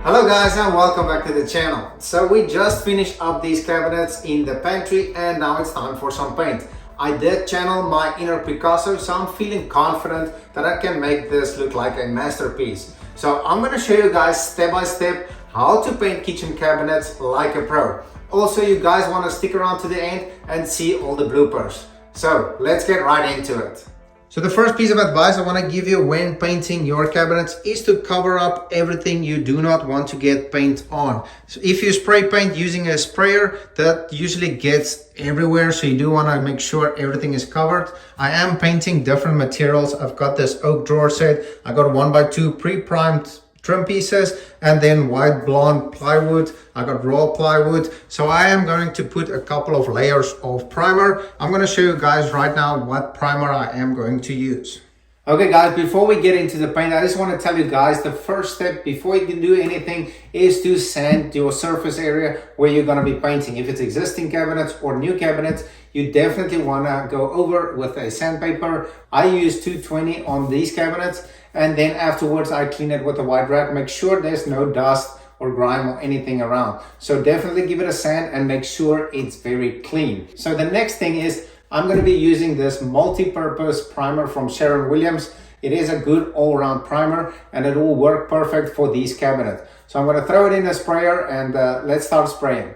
Hello guys and welcome back to the channel. So we just finished up these cabinets in the pantry and now it's time for some paint. I did channel my inner Picasso, so I'm feeling confident that I can make this look like a masterpiece. So I'm going to show you guys step by step how to paint kitchen cabinets like a pro. Also, you guys want to stick around to the end and see all the bloopers. So let's get right into it. So the first piece of advice I want to give you when painting your cabinets is to cover up everything you do not want to get paint on. So if you spray paint using a sprayer, that usually gets everywhere, so you do want to make sure everything is covered. I am painting different materials. I've got this oak drawer set. I got 1x2 pre-primed trim pieces and then white blonde plywood. I got raw plywood. So I am going to put a couple of layers of primer. I'm going to show you guys right now what primer I am going to use. Okay guys, before we get into the paint, I just want to tell you guys the first step before you can do anything is to sand your surface area where you're going to be painting. If it's existing cabinets or new cabinets, you definitely want to go over with a sandpaper. I use 220 on these cabinets, and then afterwards I clean it with a white rag. Make sure there's no dust or grime or anything around. So definitely give it a sand and make sure it's very clean. So the next thing is I'm going to be using this multi-purpose primer from Sharon Williams. It is a good all-around primer and it will work perfect for these cabinets. So I'm going to throw it in a sprayer and let's start spraying.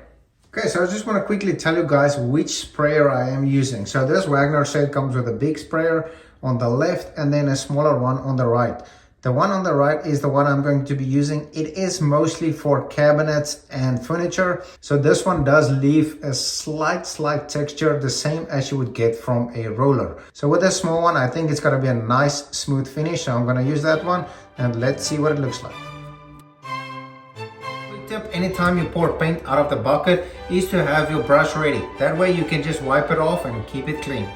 Okay, so I just want to quickly tell you guys which sprayer I am using. So this Wagner set comes with a big sprayer on the left and then a smaller one on the right. The one on the right is the one I'm going to be using. It is mostly for cabinets and furniture. So this one does leave a slight texture, the same as you would get from a roller. So with this small one, I think it's going to be a nice smooth finish. So I'm going to use that one and let's see what it looks like. Quick tip, anytime you pour paint out of the bucket is to have your brush ready. That way you can just wipe it off and keep it clean.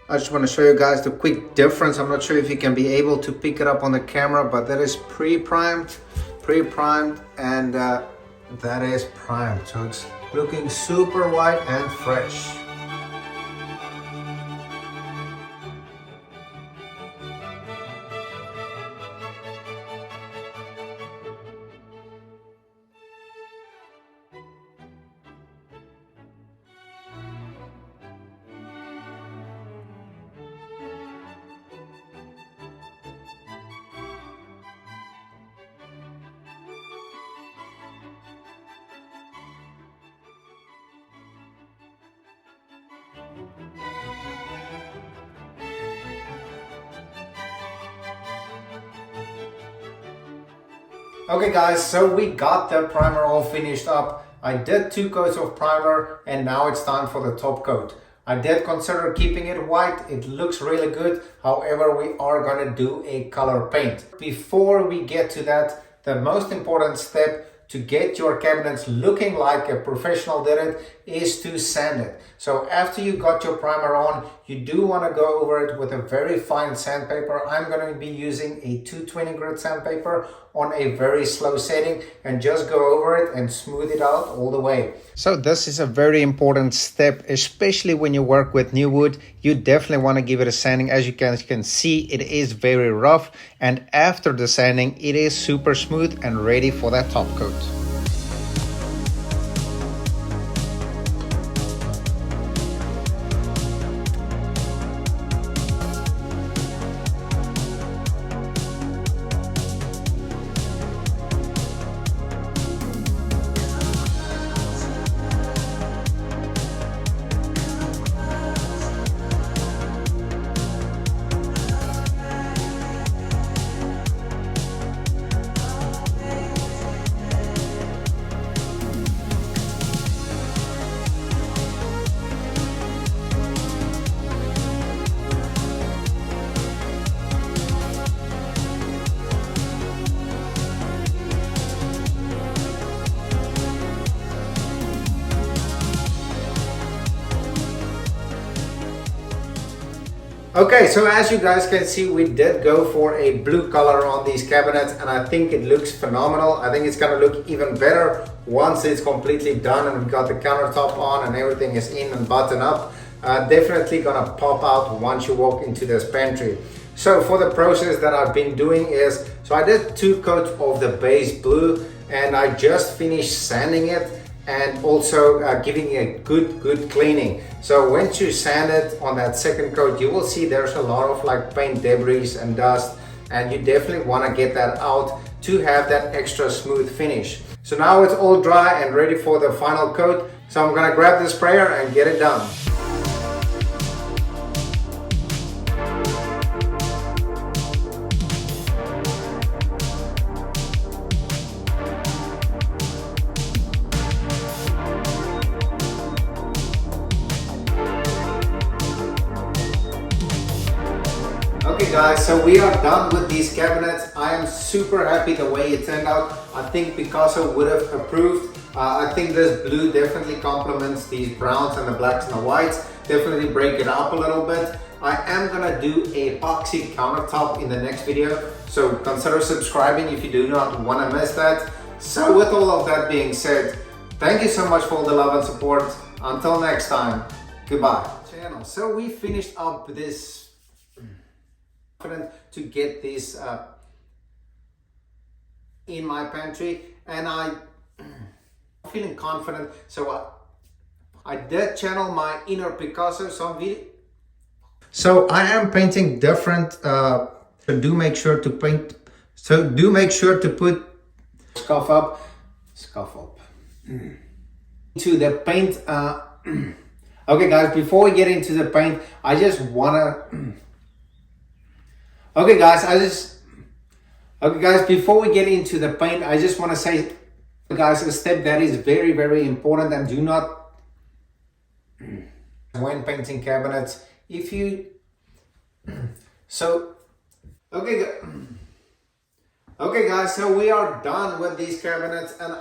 I just want to show you guys the quick difference. I'm not sure if you can be able to pick it up on the camera, but that is pre-primed, and that is primed. So it's looking super white and fresh. Okay guys, so we got the primer all finished up. I did 2 coats of primer and now it's time for the top coat. I did consider keeping it white. It looks really good. However, we are going to do a color paint. Before we get to that, the most important step to get your cabinets looking like a professional did it is to sand it. So after you got your primer on, you do want to go over it with a very fine sandpaper. I'm going to be using a 220 grit sandpaper on a very slow setting and just go over it and smooth it out all the way. So this is a very important step, especially when you work with new wood. You definitely want to give it a sanding. As you can see, it is very rough, and after the sanding it is super smooth and ready for that top coat. Okay, so as you guys can see, we did go for a blue color on these cabinets, and I think it looks phenomenal. I think it's gonna look even better once it's completely done and we've got the countertop on and everything is in and buttoned up. Definitely gonna pop out once you walk into this pantry. So for the process that I've been doing is, so I did 2 coats of the base blue, and I just finished sanding it and also giving it a good cleaning. So once you sand it on that second coat, you will see there's a lot of like paint debris and dust, and you definitely want to get that out to have that extra smooth finish. So now it's all dry and ready for the final coat. So I'm gonna grab the sprayer and get it done. Okay guys, so we are done with these cabinets. I am super happy the way it turned out. I think Picasso would have approved. I think this blue definitely complements these browns and the blacks and the whites. Definitely break it up a little bit. I am gonna do a epoxy countertop in the next video, so consider subscribing if you do not want to miss that. So with all of that being said, thank you so much for all the love and support. Until next time, goodbye. So we finished up this to get this in my pantry, and I'm feeling confident. So I did channel my inner Picasso. So I am painting different. So do make sure to paint. So do make sure to put scuff up to the paint. Okay, guys, before we get into the paint, I just wanna. Okay guys, before we get into the paint, I just want to say, guys, a step that is very important, and do not, when painting cabinets, if you, so, okay guys, so we are done with these cabinets, and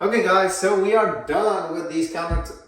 okay guys, so we are done with these cabinets.